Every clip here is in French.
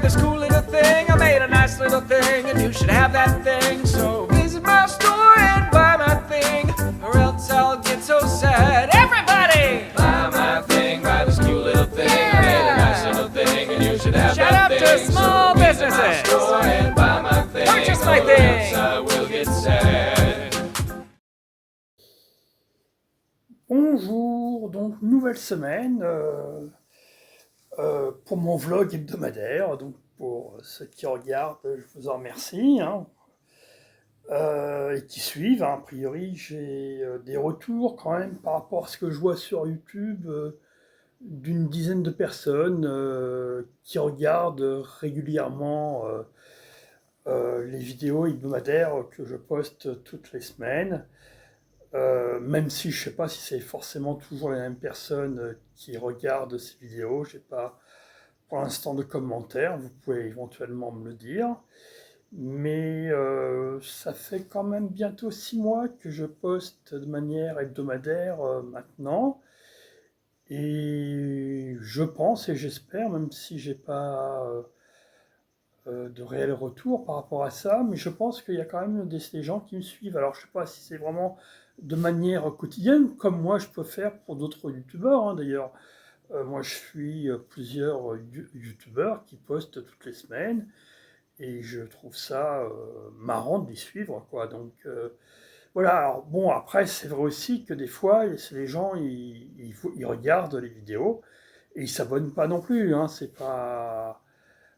by this cool little thing. I made a nice little thing, and you should have that thing. So visit my store and buy my thing, or else I'll get so sad. Everybody, buy my thing, buy this cool little thing. Yeah. I made a nice little thing, and you should have Shout that out thing. to small so businesses. visit my store and buy my thing, Purchase my or thing. else I will get sad. Bonjour, donc nouvelle semaine pour mon vlog hebdomadaire. Donc pour ceux qui regardent, je vous en remercie, hein, et qui suivent. Hein. A priori, j'ai des retours quand même par rapport à ce que je vois sur YouTube d'une dizaine de personnes qui regardent régulièrement les vidéos hebdomadaires que je poste toutes les semaines. Même si je ne sais pas si c'est forcément toujours les mêmes personnes qui regardent ces vidéos, je n'ai pas pour l'instant de commentaires, vous pouvez éventuellement me le dire. Mais ça fait quand même bientôt 6 mois que je poste de manière hebdomadaire maintenant. Et je pense et j'espère, même si j'ai pas de réel retour par rapport à ça, mais je pense qu'il y a quand même des gens qui me suivent. Alors je sais pas si c'est vraiment de manière quotidienne, comme moi je peux faire pour d'autres youtubeurs, hein, d'ailleurs. Moi je suis plusieurs youtubeurs qui postent toutes les semaines, et je trouve ça marrant de les suivre, quoi. Donc voilà, alors bon, après c'est vrai aussi que des fois, les gens, ils regardent les vidéos, et ils s'abonnent pas non plus, hein, c'est pas...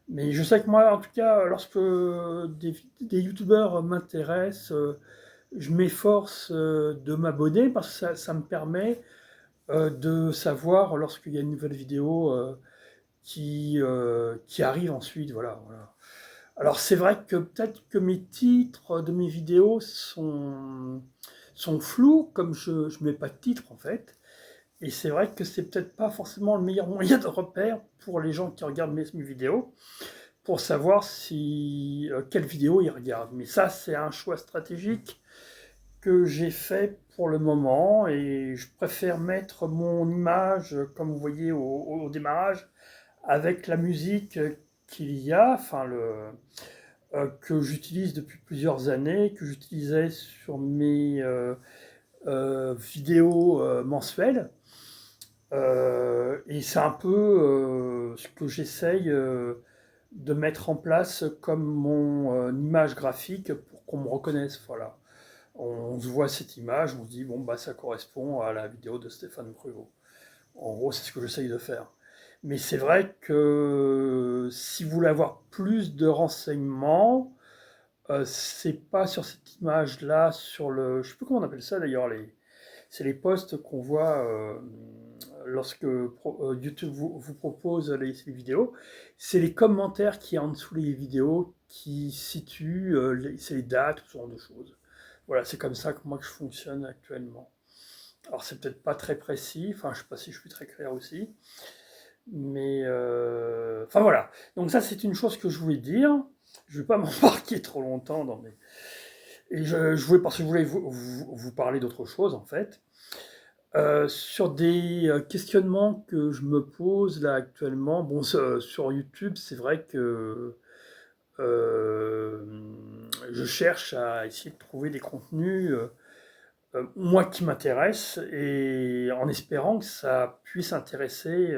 Mais je sais que moi, en tout cas, lorsque des youtubeurs m'intéressent, je m'efforce de m'abonner parce que ça me permet de savoir lorsqu'il y a une nouvelle vidéo qui arrive ensuite. Voilà, voilà. Alors c'est vrai que peut-être que mes titres de mes vidéos sont flous, comme je ne mets pas de titre en fait. Et c'est vrai que c'est peut-être pas forcément le meilleur moyen de repère pour les gens qui regardent mes vidéos, pour savoir si quelle vidéo ils regardent. Mais ça, c'est un choix stratégique que j'ai fait pour le moment, et je préfère mettre mon image, comme vous voyez au démarrage, avec la musique qu'il y a, enfin que j'utilise depuis plusieurs années, que j'utilisais sur mes vidéos mensuelles. Et c'est un peu ce que j'essaye de mettre en place comme mon image graphique pour qu'on me reconnaisse. Voilà. On se voit cette image, on se dit, bon, bah, ça correspond à la vidéo de Stéphane Pruvot. En gros, c'est ce que j'essaye de faire. Mais c'est vrai que si vous voulez avoir plus de renseignements, c'est pas sur cette image-là, sur le... Je sais plus comment on appelle ça d'ailleurs, c'est les posts qu'on voit lorsque YouTube vous propose les vidéos. C'est les commentaires qui y a en dessous les vidéos qui situent, c'est les dates, ce genre de choses. Voilà, c'est comme ça que moi que je fonctionne actuellement. Alors c'est peut-être pas très précis, enfin je sais pas si je suis très clair aussi, mais enfin voilà. Donc ça c'est une chose que je voulais dire. Je vais pas m'embarquer trop longtemps dans mes... Et parce que je voulais vous parler d'autre chose en fait. Sur des questionnements que je me pose là actuellement. Bon, sur YouTube, c'est vrai que je cherche à essayer de trouver des contenus moi qui m'intéressent, et en espérant que ça puisse intéresser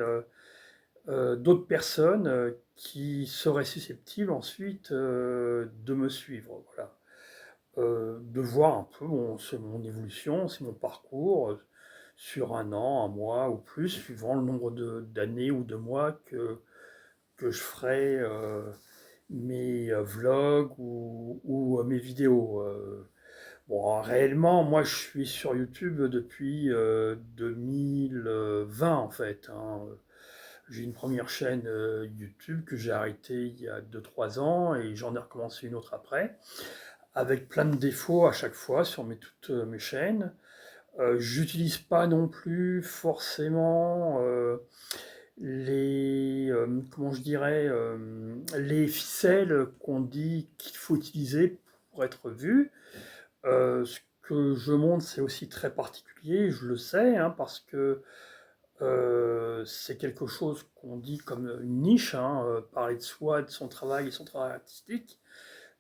d'autres personnes qui seraient susceptibles ensuite de me suivre. Voilà. De voir un peu mon évolution, c'est mon parcours sur un an, un mois ou plus, suivant le nombre d'années ou de mois que je ferai mes vlogs ou mes vidéos. Bon, réellement, moi je suis sur YouTube depuis 2020 en fait. Hein. J'ai une première chaîne YouTube que j'ai arrêtée il y a 2-3 ans, et j'en ai recommencé une autre après, avec plein de défauts à chaque fois sur toutes mes chaînes. J'utilise pas non plus forcément comment je dirais, les ficelles qu'on dit qu'il faut utiliser pour être vu. Ce que je montre, c'est aussi très particulier, je le sais, hein, parce que C'est quelque chose qu'on dit comme une niche, hein, parler de soi, de son travail et son travail artistique.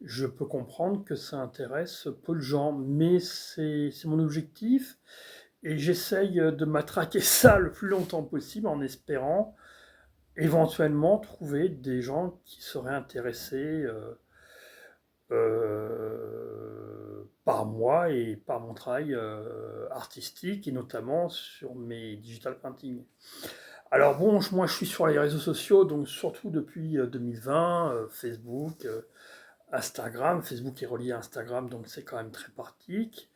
Je peux comprendre que ça intéresse peu de gens, mais c'est mon objectif et j'essaye de matraquer ça le plus longtemps possible en espérant éventuellement trouver des gens qui seraient intéressés par moi et par mon travail artistique et notamment sur mes digital paintings. Alors bon, moi je suis sur les réseaux sociaux, donc surtout depuis 2020, Facebook, Instagram. Facebook est relié à Instagram, donc c'est quand même très pratique,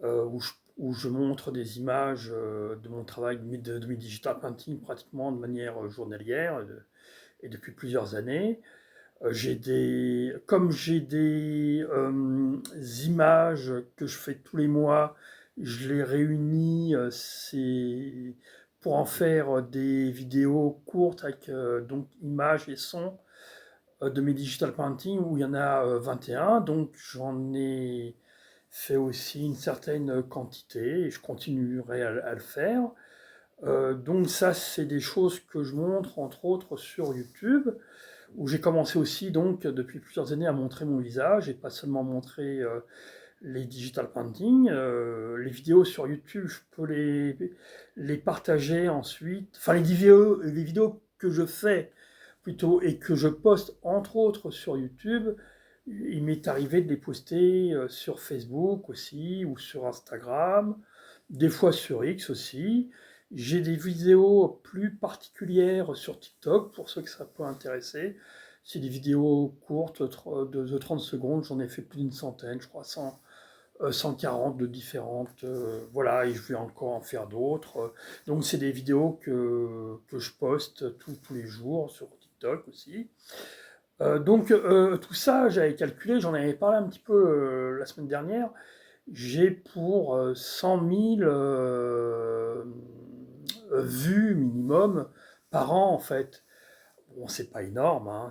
où je montre des images de mon travail de mes digital painting pratiquement de manière journalière et depuis plusieurs années. Comme j'ai des images que je fais tous les mois, je les réunis, c'est pour en faire des vidéos courtes avec donc images et sons de mes digital paintings où il y en a 21, donc j'en ai fait aussi une certaine quantité et je continuerai à le faire. Donc ça, c'est des choses que je montre entre autres sur YouTube, où j'ai commencé aussi donc depuis plusieurs années à montrer mon visage et pas seulement montrer les digital paintings. Les vidéos sur YouTube, je peux les partager ensuite. Enfin, les vidéos que je fais plutôt et que je poste entre autres sur YouTube, il m'est arrivé de les poster sur Facebook aussi ou sur Instagram, des fois sur X aussi. J'ai des vidéos plus particulières sur TikTok pour ceux que ça peut intéresser. C'est des vidéos courtes de 30 secondes, j'en ai fait plus d'une centaine, je crois 140 de différentes. Voilà, et je vais encore en faire d'autres. Donc c'est des vidéos que je poste tous les jours sur TikTok aussi. Donc tout ça, j'avais calculé, j'en avais parlé un petit peu la semaine dernière. J'ai pour 100 000 vues minimum par an en fait. Bon, c'est pas énorme, hein,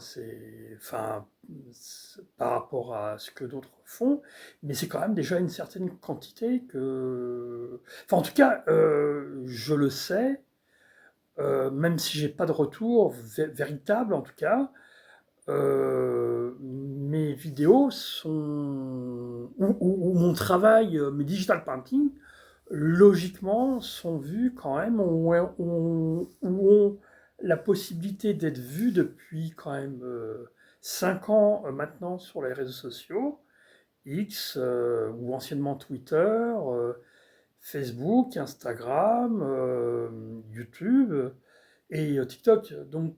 par rapport à ce que d'autres font, mais c'est quand même déjà une certaine quantité que. Enfin, en tout cas, je le sais, même si j'ai pas de retour véritable, en tout cas, mes vidéos sont ou mon travail, mes digital painting, logiquement, sont vus quand même ou ont la possibilité d'être vus depuis quand même 5 ans maintenant sur les réseaux sociaux, X ou anciennement Twitter, Facebook, Instagram, YouTube et TikTok. Donc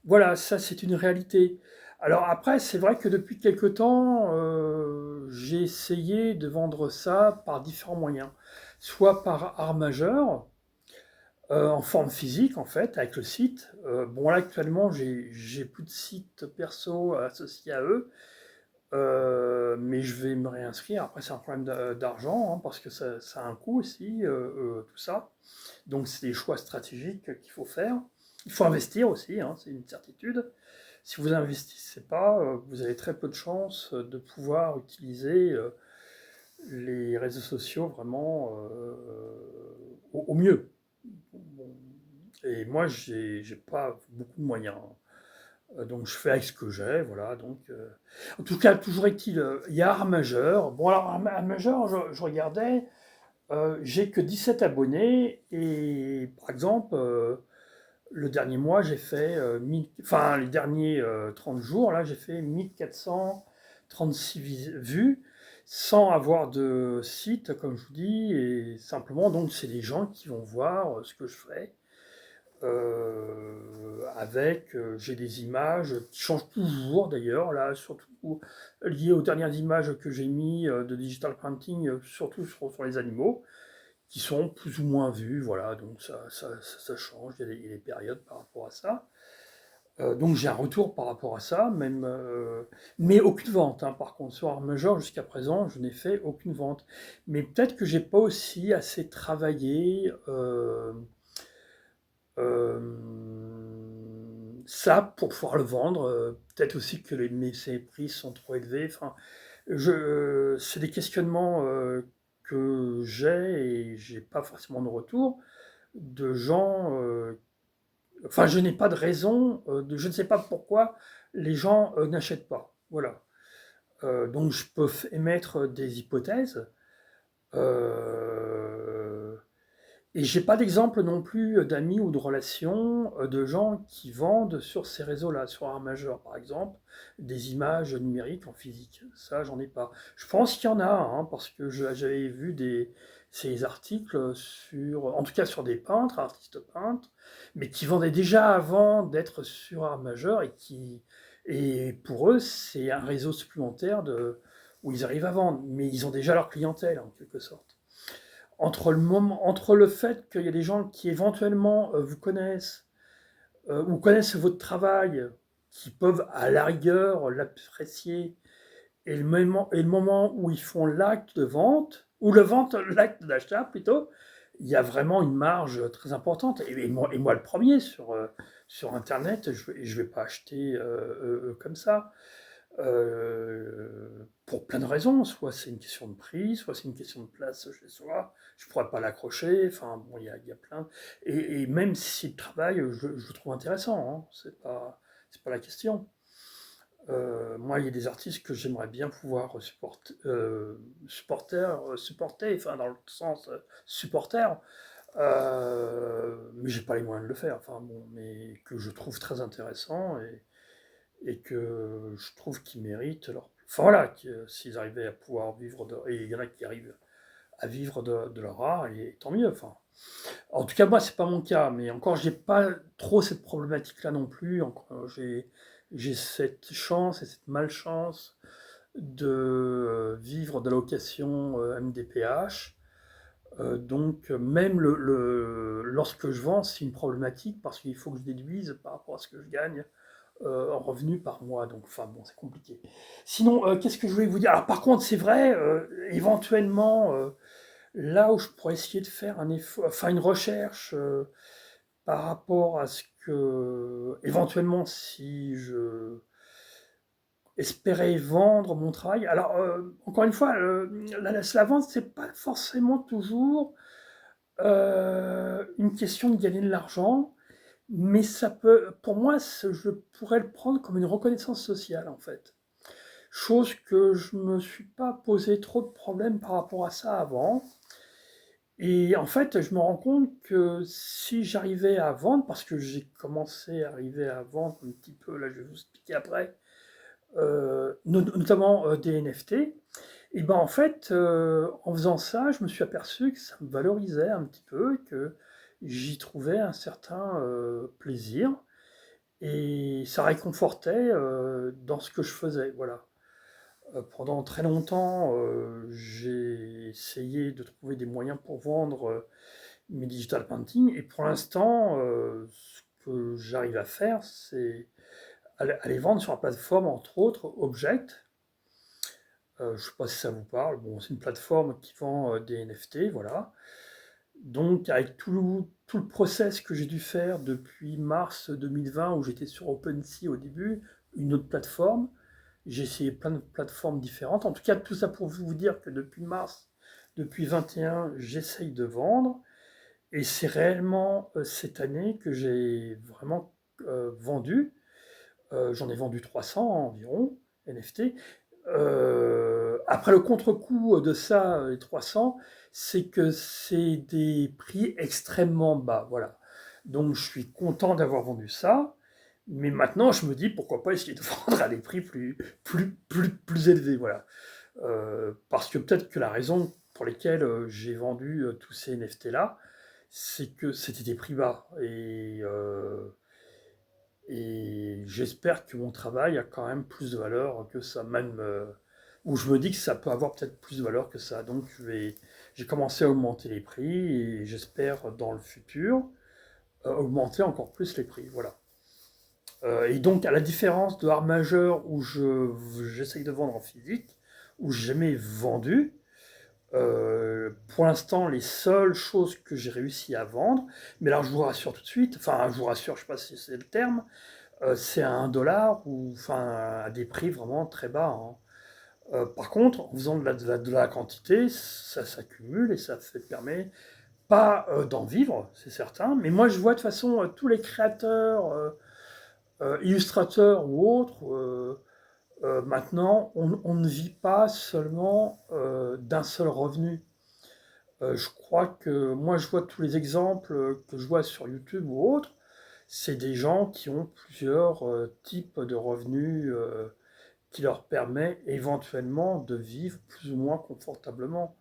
voilà, ça c'est une réalité. Alors après, c'est vrai que depuis quelque temps, j'ai essayé de vendre ça par différents moyens. Soit par art majeur, en forme physique en fait, avec le site. Bon là actuellement, j'ai plus de site perso associé à eux, mais je vais me réinscrire. Après, c'est un problème d'argent, hein, parce que ça a un coût aussi, tout ça. Donc c'est des choix stratégiques qu'il faut faire. Il faut investir aussi, hein, c'est une certitude. Si vous investissez pas, vous avez très peu de chances de pouvoir utiliser les réseaux sociaux vraiment au mieux. Bon. Et moi, j'ai pas beaucoup de moyens. Donc je fais avec ce que j'ai, voilà. Donc, en tout cas, toujours est-il, il y a art majeur. Bon alors art majeur, je regardais, j'ai que 17 abonnés et par exemple, le dernier mois, j'ai fait, enfin les derniers 30 jours, là, j'ai fait 1436 vues sans avoir de site, comme je vous dis, et simplement, donc c'est des gens qui vont voir ce que je fais. J'ai des images qui changent toujours d'ailleurs, là, surtout liées aux dernières images que j'ai mis de digital printing, surtout sur les animaux, qui sont plus ou moins vues, voilà, donc ça change, il y a des périodes par rapport à ça. Donc j'ai un retour par rapport à ça, même, mais aucune vente, hein. Par contre, sur Art Major, jusqu'à présent, je n'ai fait aucune vente. Mais peut-être que j'ai pas aussi assez travaillé ça pour pouvoir le vendre. Peut-être aussi que ces prix sont trop élevés. Enfin, c'est des questionnements que j'ai, et j'ai pas forcément de retour, de gens... enfin, je n'ai pas de raison, je ne sais pas pourquoi les gens n'achètent pas. Voilà. Donc je peux émettre des hypothèses. Euh, et j'ai pas d'exemple non plus d'amis ou de relations de gens qui vendent sur ces réseaux-là, sur un majeur par exemple, des images numériques en physique. Ça, j'en ai pas. Je pense qu'il y en a, hein, parce que j'avais vu ces articles sur, en tout cas sur des peintres, artistes peintres, mais qui vendaient déjà avant d'être sur un majeur et pour eux, c'est un réseau supplémentaire où ils arrivent à vendre, mais ils ont déjà leur clientèle en quelque sorte. Entre le fait qu'il y a des gens qui éventuellement vous connaissent ou connaissent votre travail, qui peuvent à la rigueur l'apprécier, et le moment où ils font l'acte de vente, ou l'acte d'achat plutôt, il y a vraiment une marge très importante. Et moi le premier sur Internet, je vais pas acheter comme ça. Pour plein de raisons, soit c'est une question de prix, soit c'est une question de place chez soi, je pourrais pas l'accrocher, enfin bon, il y a plein. Et même si le travail, je le trouve intéressant, hein, c'est pas la question. Moi, il y a des artistes que j'aimerais bien pouvoir supporter, enfin dans le sens supporter, mais j'ai pas les moyens de le faire, enfin bon, mais que je trouve très intéressant et que je trouve qu'ils méritent leur... Enfin voilà, s'ils arrivaient à pouvoir vivre de... Et il y en a qui arrivent à vivre de leur art, et tant mieux. Enfin, en tout cas, moi, c'est pas mon cas, mais encore, j'ai pas trop cette problématique-là non plus. Encore, j'ai cette chance et cette malchance de vivre de l'allocation MDPH. Donc, même lorsque je vends, c'est une problématique parce qu'il faut que je déduise par rapport à ce que je gagne en revenu par mois. Donc, enfin bon, c'est compliqué. Sinon, qu'est-ce que je voulais vous dire? Alors, par contre, c'est vrai, éventuellement, là où je pourrais essayer de faire un effort, enfin une recherche par rapport à ce que, éventuellement, si je espérais vendre mon travail. Alors, encore une fois, la vente, c'est pas forcément toujours une question de gagner de l'argent. Mais ça peut, pour moi, je pourrais le prendre comme une reconnaissance sociale, en fait. Chose que je me suis pas posé trop de problèmes par rapport à ça avant. Et en fait, je me rends compte que si j'arrivais à vendre, parce que j'ai commencé à arriver à vendre un petit peu, là je vais vous expliquer après, notamment des NFT, et ben en fait, en faisant ça, je me suis aperçu que ça me valorisait un petit peu, que j'y trouvais un certain plaisir. Et ça réconfortait dans ce que je faisais, voilà. Pendant très longtemps, j'ai essayé de trouver des moyens pour vendre mes digital paintings, et pour l'instant, ce que j'arrive à faire, c'est aller vendre sur la plateforme, entre autres, Object. Je ne sais pas si ça vous parle. Bon, c'est une plateforme qui vend des NFT, voilà. Donc, avec tout le process que j'ai dû faire depuis mars 2020, où j'étais sur OpenSea au début, une autre plateforme, j'ai essayé plein de plateformes différentes. En tout cas, tout ça pour vous dire que depuis mars, depuis 21, j'essaye de vendre. Et c'est réellement cette année que j'ai vraiment vendu. J'en ai vendu 300 environ, NFT. Après, le contre-coup de ça, les 300, c'est que c'est des prix extrêmement bas. Voilà. Donc, je suis content d'avoir vendu ça. Mais maintenant, je me dis pourquoi pas essayer de vendre à des prix plus élevés. Voilà. Parce que peut-être que la raison pour lesquelles j'ai vendu tous ces NFT-là, c'est que c'était des prix bas. Et j'espère que mon travail a quand même plus de valeur que ça, même où je me dis que ça peut avoir peut-être plus de valeur que ça. Donc j'ai commencé à augmenter les prix et j'espère dans le futur augmenter encore plus les prix. Voilà. Et donc à la différence de Art Majeur où j'essaye de vendre en physique, où j'ai jamais vendu, pour l'instant, les seules choses que j'ai réussi à vendre, mais alors je vous rassure tout de suite, enfin je vous rassure, je ne sais pas si c'est le terme, c'est à 1 dollar ou enfin à des prix vraiment très bas, hein. Par contre, en faisant de la quantité, ça s'accumule et ça permet pas d'en vivre, c'est certain. Mais moi, je vois de toute façon tous les créateurs, illustrateurs ou autres, maintenant, on ne vit pas seulement d'un seul revenu. Je crois que moi, je vois tous les exemples que je vois sur YouTube ou autres, c'est des gens qui ont plusieurs types de revenus qui leur permet éventuellement de vivre plus ou moins confortablement,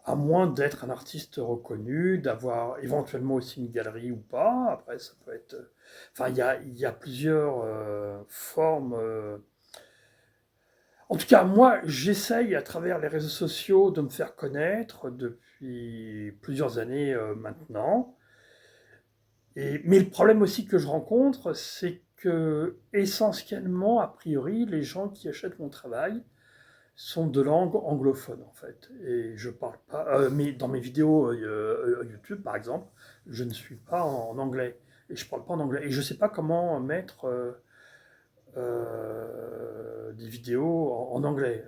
à moins d'être un artiste reconnu, d'avoir éventuellement aussi une galerie ou pas. Après, ça peut être... Enfin, il y a plusieurs formes. En tout cas, moi, j'essaye à travers les réseaux sociaux de me faire connaître depuis plusieurs années maintenant. Mais le problème aussi que je rencontre, c'est que essentiellement, a priori, les gens qui achètent mon travail sont de langue anglophone en fait. Et je parle pas. Mais dans mes vidéos YouTube, par exemple, je ne suis pas en anglais et je parle pas en anglais. Et je sais pas comment mettre des vidéos en anglais.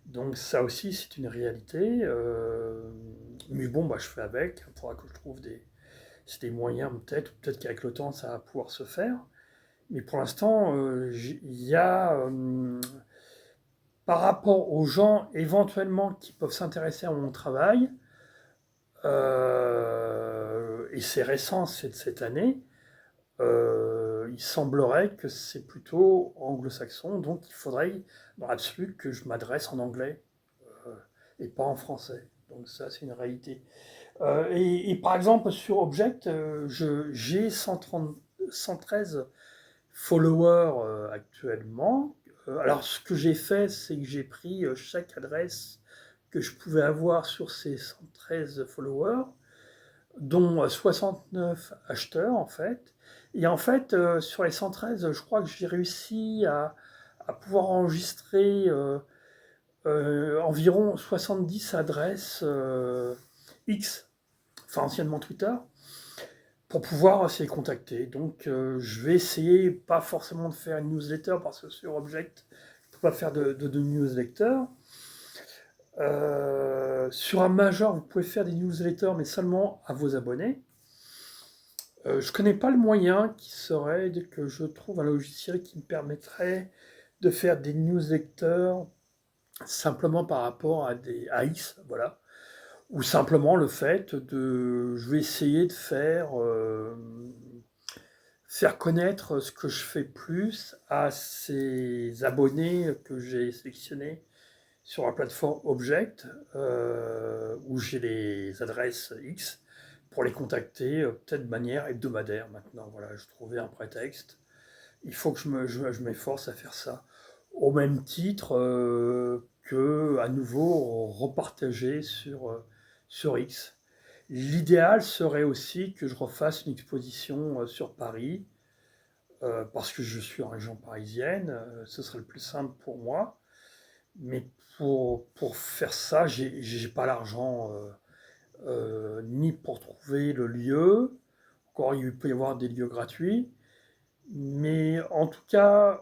Donc ça aussi, c'est une réalité. Mais bon, bah, je fais avec. Il faudra que je trouve c'est des moyens peut-être qu'avec le temps, ça va pouvoir se faire. Mais pour l'instant, il y a, par rapport aux gens éventuellement qui peuvent s'intéresser à mon travail, et c'est récent, c'est de cette année, il semblerait que c'est plutôt anglo-saxon, donc il faudrait dans l'absolu que je m'adresse en anglais euh, et pas en français. Donc ça, c'est une réalité. Et par exemple, sur Object, j'ai 113 followers actuellement. Alors, ce que j'ai fait, c'est que j'ai pris chaque adresse que je pouvais avoir sur ces 113 followers, dont 69 acheteurs, en fait. Et en fait, sur les 113, je crois que j'ai réussi à pouvoir enregistrer environ 70 adresses X, enfin anciennement Twitter, pour pouvoir essayer de contacter. Donc je vais essayer, pas forcément de faire une newsletter, parce que sur Object, je ne peux pas faire de newsletter. Sur un major, vous pouvez faire des newsletters, mais seulement à vos abonnés. Je ne connais pas le moyen qui serait que je trouve un logiciel qui me permettrait de faire des newsletters simplement par rapport à X, voilà. Ou simplement le fait je vais essayer de faire connaître ce que je fais plus à ces abonnés que j'ai sélectionnés sur la plateforme Object, où j'ai les adresses X, pour les contacter peut-être de manière hebdomadaire maintenant. Voilà, je trouvais un prétexte. Il faut que je m'efforce à faire ça. Au même titre que, à nouveau, repartager sur X. L'idéal serait aussi que je refasse une exposition sur Paris, parce que je suis en région parisienne, ce serait le plus simple pour moi. Mais pour faire ça, j'ai pas l'argent ni pour trouver le lieu, encore il peut y avoir des lieux gratuits, mais en tout cas,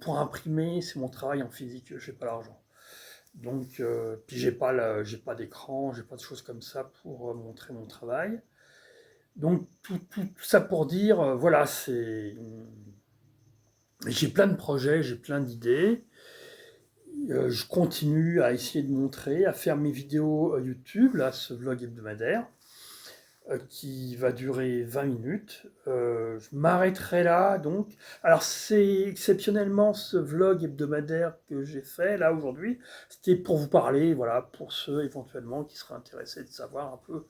pour imprimer, c'est mon travail en physique, j'ai pas l'argent. Donc, puis j'ai pas d'écran, j'ai pas de choses comme ça pour montrer mon travail. Donc tout ça pour dire, voilà, j'ai plein de projets, j'ai plein d'idées. Je continue à essayer de montrer, à faire mes vidéos YouTube, là, ce vlog hebdomadaire, qui va durer 20 minutes. Je m'arrêterai là, donc. Alors, c'est exceptionnellement ce vlog hebdomadaire que j'ai fait, là, aujourd'hui. C'était pour vous parler, voilà, pour ceux, éventuellement, qui seraient intéressés de savoir un peu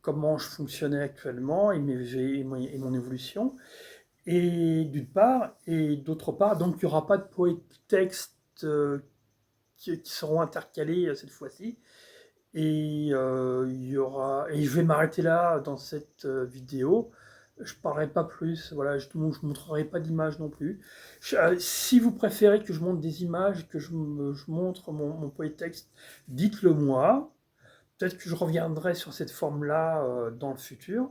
comment je fonctionnais actuellement et mon évolution. Et d'une part, et d'autre part, donc, il n'y aura pas de poétexte qui seront intercalés cette fois-ci. Et et je vais m'arrêter là dans cette vidéo. Je parlerai pas plus, voilà, je montrerai pas d'image non plus. Si vous préférez que je montre des images, que je montre mon polytexte, dites-le moi. Peut-être que je reviendrai sur cette forme-là dans le futur.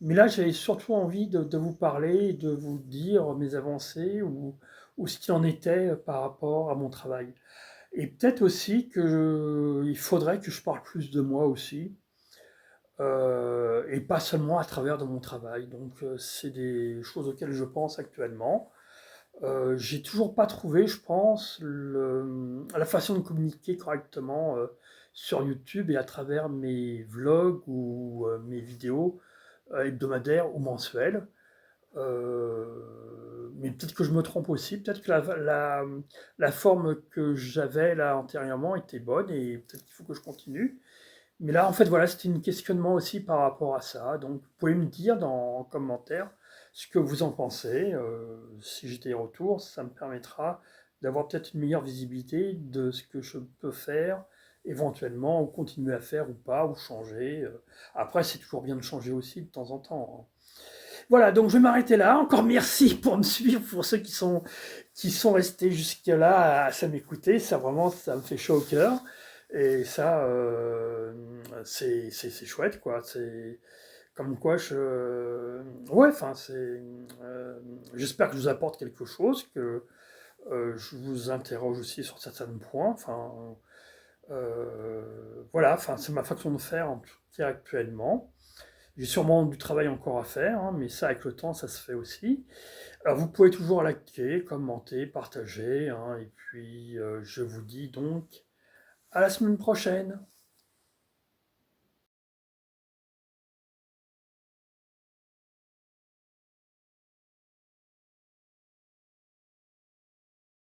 Mais là, j'avais surtout envie de vous parler, de vous dire mes avancées, ou où ce qu'il en était par rapport à mon travail. Et peut-être aussi il faudrait que je parle plus de moi aussi, et pas seulement à travers de mon travail. Donc c'est des choses auxquelles je pense actuellement. J'ai toujours pas trouvé, je pense, la façon de communiquer correctement sur YouTube et à travers mes vlogs ou mes vidéos hebdomadaires ou mensuelles. Mais peut-être que je me trompe aussi, peut-être que la forme que j'avais là antérieurement était bonne et peut-être qu'il faut que je continue. Mais là, en fait, voilà, c'était un questionnement aussi par rapport à ça. Donc, vous pouvez me dire en commentaire ce que vous en pensez. Si j'ai des retours, ça me permettra d'avoir peut-être une meilleure visibilité de ce que je peux faire éventuellement, ou continuer à faire ou pas, ou changer. Après, c'est toujours bien de changer aussi de temps en temps, hein. Voilà, donc je vais m'arrêter là. Encore merci pour me suivre, pour ceux qui sont restés jusque-là à m'écouter. Ça, vraiment, ça me fait chaud au cœur. Et ça, c'est chouette, quoi. C'est comme quoi ouais, enfin, j'espère que je vous apporte quelque chose, que je vous interroge aussi sur certains points. Enfin, voilà, enfin, c'est ma façon de faire, en tout cas actuellement. J'ai sûrement du travail encore à faire, hein, mais ça, avec le temps, ça se fait aussi. Alors, vous pouvez toujours liker, commenter, partager, hein, et puis je vous dis donc à la semaine prochaine.